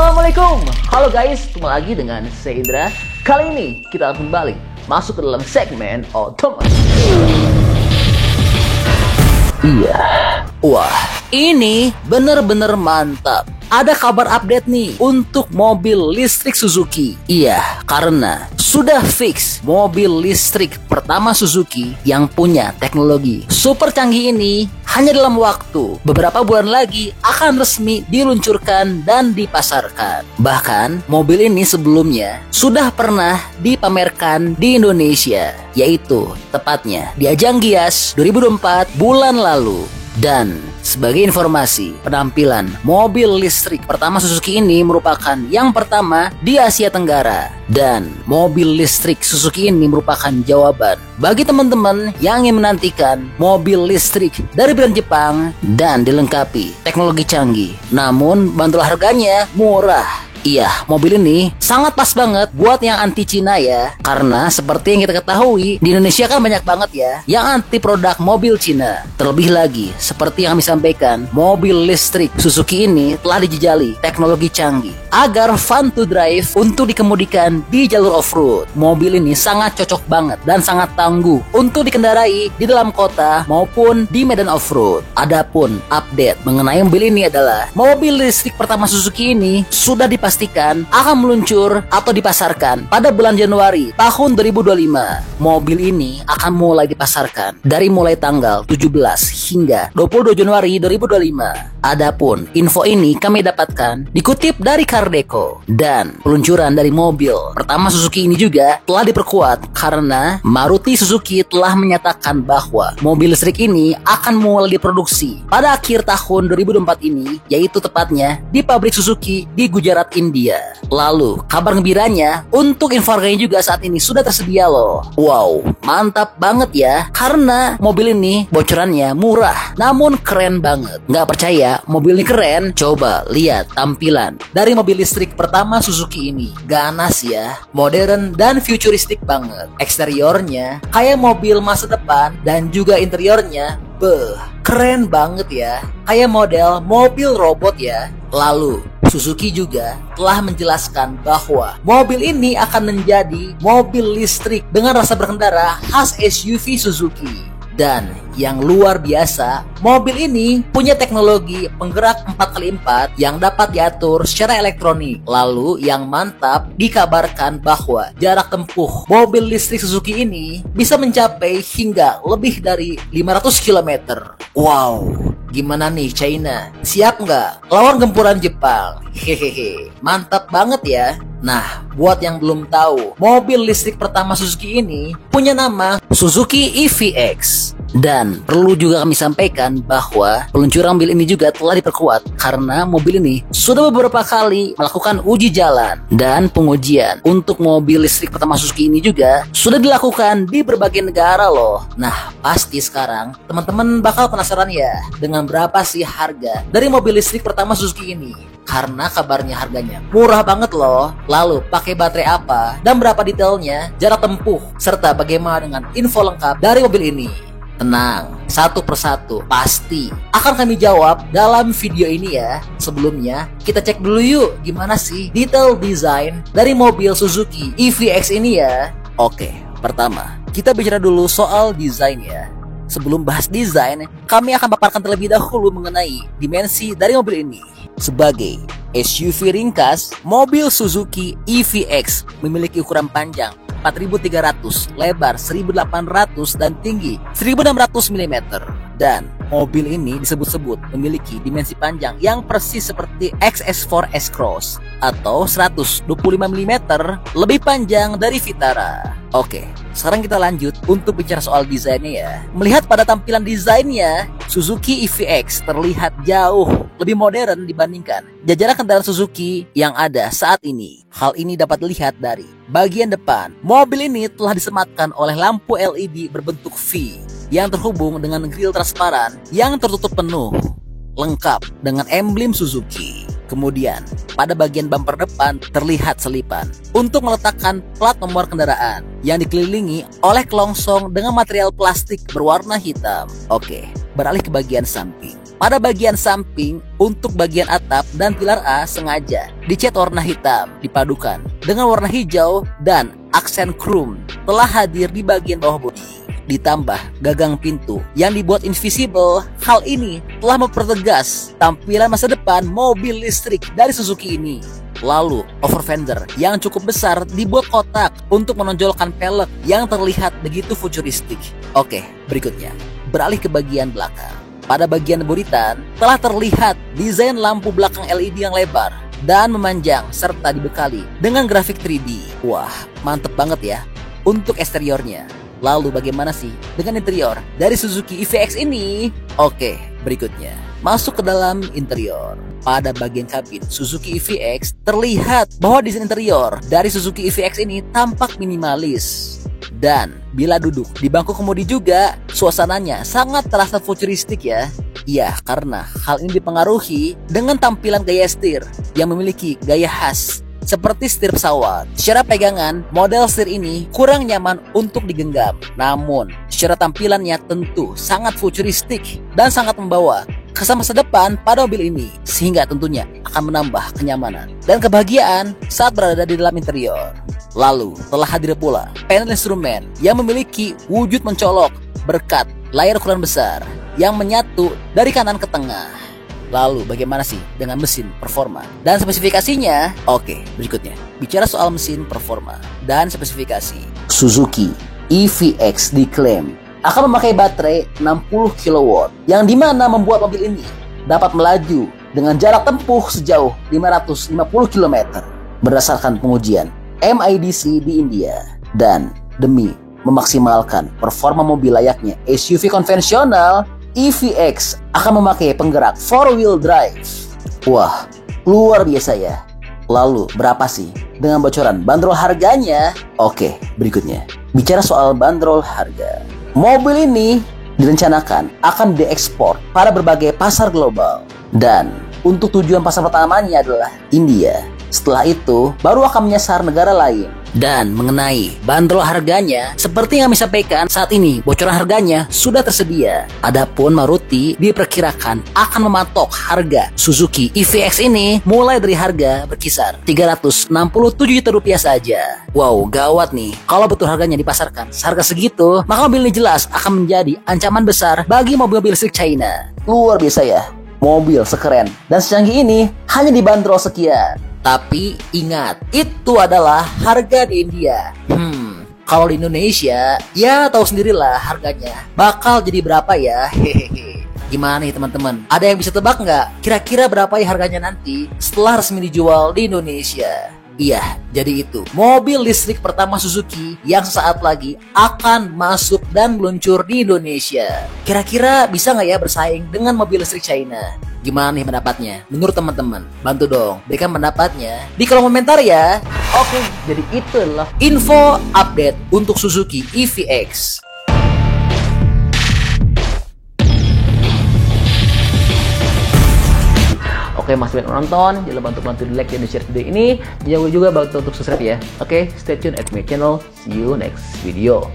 Assalamualaikum, halo guys, ketemu lagi dengan saya Indra. Kali ini kita akan kembali masuk ke dalam segmen otomotif. Iya, wah, ini bener-bener mantap. Ada kabar update nih untuk mobil listrik Suzuki. Iya, karena sudah fix mobil listrik pertama Suzuki yang punya teknologi super canggih ini hanya dalam waktu beberapa bulan lagi akan resmi diluncurkan dan dipasarkan. Bahkan mobil ini sebelumnya sudah pernah dipamerkan di Indonesia, yaitu tepatnya di ajang Gias 2024 bulan lalu. Dan sebagai informasi, penampilan mobil listrik pertama Suzuki ini merupakan yang pertama di Asia Tenggara. Dan mobil listrik Suzuki ini merupakan jawaban bagi teman-teman yang ingin menantikan mobil listrik dari brand Jepang dan dilengkapi teknologi canggih. Namun bandrol harganya murah. Iya, mobil ini sangat pas banget buat yang anti Cina ya. Karena seperti yang kita ketahui, di Indonesia kan banyak banget ya yang anti produk mobil Cina. Terlebih lagi, seperti yang kami sampaikan, mobil listrik Suzuki ini telah dijajali teknologi canggih agar fun to drive untuk dikemudikan di jalur off-road. Mobil ini sangat cocok banget dan sangat tangguh untuk dikendarai di dalam kota maupun di medan off-road. Adapun update mengenai mobil ini adalah mobil listrik pertama Suzuki ini sudah dipastikan akan meluncur atau dipasarkan pada bulan Januari tahun 2025. Mobil ini akan mulai dipasarkan dari mulai tanggal 17 hingga 22 Januari 2025. Adapun info ini kami dapatkan dikutip dari Cardeco. Dan peluncuran dari mobil pertama Suzuki ini juga telah diperkuat karena Maruti Suzuki telah menyatakan bahwa mobil listrik ini akan mulai diproduksi pada akhir tahun 2024 ini, yaitu tepatnya di pabrik Suzuki di Gujarat, India. Lalu kabar gembiranya untuk info harganya juga saat ini sudah tersedia loh. Wow, mantap banget ya, karena mobil ini bocorannya murah namun keren banget. Nggak percaya mobil ini keren? Coba lihat tampilan dari mobil listrik pertama Suzuki ini. Ganas ya, modern dan futuristik banget. Eksteriornya kayak mobil masa depan dan juga interiornya keren banget ya, kayak model mobil robot ya. Lalu Suzuki juga telah menjelaskan bahwa mobil ini akan menjadi mobil listrik dengan rasa berkendara khas SUV Suzuki. Dan yang luar biasa, mobil ini punya teknologi penggerak 4x4 yang dapat diatur secara elektronik. Lalu yang mantap, dikabarkan bahwa jarak tempuh mobil listrik Suzuki ini bisa mencapai hingga lebih dari 500 km. Wow, gimana nih China? Siap nggak lawan gempuran Jepang? Hehehe, mantap banget ya. Nah, buat yang belum tahu, mobil listrik pertama Suzuki ini punya nama Suzuki EVX. Dan perlu juga kami sampaikan bahwa peluncuran mobil ini juga telah diperkuat karena mobil ini sudah beberapa kali melakukan uji jalan dan pengujian untuk mobil listrik pertama Suzuki ini juga sudah dilakukan di berbagai negara loh. Nah, pasti sekarang teman-teman bakal penasaran ya dengan berapa sih harga dari mobil listrik pertama Suzuki ini. Karena kabarnya harganya murah banget loh. Lalu pakai baterai apa dan berapa detailnya, jarak tempuh, serta bagaimana dengan info lengkap dari mobil ini. Tenang, satu persatu pasti akan kami jawab dalam video ini ya. Sebelumnya kita cek dulu yuk gimana sih detail desain dari mobil Suzuki EVX ini ya. Oke, pertama kita bicara dulu soal desain ya. Sebelum bahas desain, kami akan paparkan terlebih dahulu mengenai dimensi dari mobil ini. Sebagai SUV ringkas, mobil Suzuki EVX memiliki ukuran panjang 4.300, lebar 1.800 dan tinggi 1.600 mm. Dan mobil ini disebut-sebut memiliki dimensi panjang yang persis seperti XS4 S-Cross atau 125 mm lebih panjang dari Vitara. Oke, sekarang kita lanjut untuk bicara soal desainnya ya. Melihat pada tampilan desainnya, Suzuki EVX terlihat jauh lebih modern dibandingkan jajaran kendaraan Suzuki yang ada saat ini. Hal ini dapat dilihat dari bagian depan. Mobil ini telah disematkan oleh lampu LED berbentuk V yang terhubung dengan grill transparan yang tertutup penuh, lengkap dengan emblem Suzuki. Kemudian, pada bagian bumper depan terlihat selipan untuk meletakkan plat nomor kendaraan yang dikelilingi oleh kelongsong dengan material plastik berwarna hitam. Oke, beralih ke bagian samping. Pada bagian samping, untuk bagian atap dan pilar A sengaja dicat warna hitam dipadukan dengan warna hijau dan aksen chrome telah hadir di bagian bawah bodi. Ditambah gagang pintu yang dibuat invisible, hal ini telah mempertegas tampilan masa depan mobil listrik dari Suzuki ini. Lalu, over fender yang cukup besar dibuat kotak untuk menonjolkan pelek yang terlihat begitu futuristik. Oke, berikutnya, beralih ke bagian belakang. Pada bagian buritan telah terlihat desain lampu belakang LED yang lebar dan memanjang serta dibekali dengan grafik 3D. Wah, mantep banget ya untuk eksteriornya. Lalu bagaimana sih dengan interior dari Suzuki EVX ini? Oke, berikutnya masuk ke dalam interior. Pada bagian kabin Suzuki EVX terlihat bahwa desain interior dari Suzuki EVX ini tampak minimalis. Dan bila duduk di bangku kemudi juga, suasananya sangat terasa futuristik ya. Iya, karena hal ini dipengaruhi dengan tampilan gaya setir yang memiliki gaya khas seperti setir pesawat. Secara pegangan, model setir ini kurang nyaman untuk digenggam. Namun, secara tampilannya tentu sangat futuristik dan sangat membawa kesan masa depan pada mobil ini, sehingga tentunya akan menambah kenyamanan dan kebahagiaan saat berada di dalam interior. Lalu, telah hadir pula panel instrumen yang memiliki wujud mencolok berkat layar ukuran besar yang menyatu dari kanan ke tengah. Lalu, bagaimana sih dengan mesin performa dan spesifikasinya? Oke, berikutnya. Bicara soal mesin performa dan spesifikasi, Suzuki EVX diklaim akan memakai baterai 60 kW yang dimana membuat mobil ini dapat melaju dengan jarak tempuh sejauh 550 km berdasarkan pengujian MIDC di India. Dan demi memaksimalkan performa mobil layaknya SUV konvensional, EVX akan memakai penggerak 4-wheel drive. Wah, luar biasa ya. Lalu berapa sih dengan bocoran bandrol harganya? Oke, berikutnya. Bicara soal bandrol harga, mobil ini direncanakan akan diekspor pada berbagai pasar global. Dan untuk tujuan pasar pertamanya adalah India. Setelah itu, baru akan menyasar negara lain. Dan mengenai bandrol harganya, seperti yang kami sampaikan, saat ini bocoran harganya sudah tersedia. Adapun Maruti diperkirakan akan mematok harga Suzuki EVX ini mulai dari harga berkisar 367 juta rupiah saja. Wow, gawat nih. Kalau betul harganya dipasarkan seharga segitu, maka mobil ini jelas akan menjadi ancaman besar bagi mobil-mobil listrik China. Luar biasa ya. Mobil sekeren dan secanggih ini hanya dibanderol sekian. Tapi ingat, itu adalah harga di India. Kalau di Indonesia, ya tahu sendirilah harganya bakal jadi berapa ya. Hehehe. Gimana nih teman-teman? Ada yang bisa tebak nggak? Kira-kira berapa ya harganya nanti setelah resmi dijual di Indonesia? Iya, jadi itu mobil listrik pertama Suzuki yang sesaat lagi akan masuk dan meluncur di Indonesia. Kira-kira bisa nggak ya bersaing dengan mobil listrik China? Gimana nih pendapatnya? Menurut teman-teman, bantu dong berikan pendapatnya di kolom komentar ya. Oke, jadi itulah info update untuk Suzuki EVX. Oke, masih banyak menonton, jangan lupa untuk bantu di like dan di share video ini. Jangan lupa juga bantu untuk subscribe ya. Oke, stay tune at my channel. See you next video.